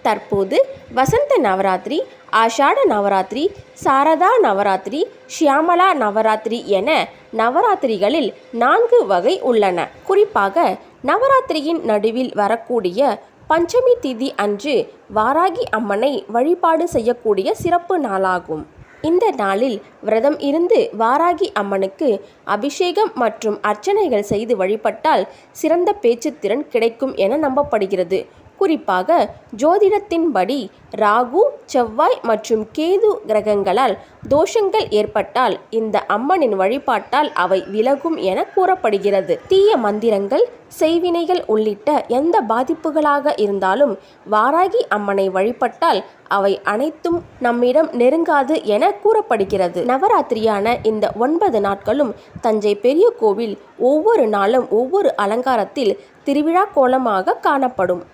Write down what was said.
தற்போது வசந்த நவராத்திரி, ஆஷாட நவராத்திரி, சாரதா நவராத்திரி, ஷியாமலா நவராத்திரி என நவராத்திரிகளில் 4 வகை உள்ளன. குறிப்பாக நவராத்திரியின் நடுவில் வரக்கூடிய பஞ்சமி திதி அன்று வாராகி அம்மனை வழிபாடு செய்யக்கூடிய சிறப்பு நாளாகும். இந்த நாளில் விரதம் இருந்து வாராகி அம்மனுக்கு அபிஷேகம் மற்றும் அர்ச்சனைகள் செய்து வழிபட்டால் சிறந்த பேச்சுத்திறன் கிடைக்கும் என நம்பப்படுகிறது. குறிப்பாக ஜோதிடத்தின்படி ராகு, செவ்வாய் மற்றும் கேது கிரகங்களால் தோஷங்கள் ஏற்பட்டால் இந்த அம்மனின் வழிபாட்டால் அவை விலகும் என கூறப்படுகிறது. தீய மந்திரங்கள், செய்வினைகள் உள்ளிட்ட எந்த பாதிப்புகளாக இருந்தாலும் வாராகி அம்மனை வழிபட்டால் அவை அனைத்தும் நம்மிடம் நெருங்காது என கூறப்படுகிறது. நவராத்திரியான இந்த 9 நாட்களும் தஞ்சை பெரிய கோவில் ஒவ்வொரு நாளும் ஒவ்வொரு அலங்காரத்தில் திருவிழா கோலமாக காணப்படும்.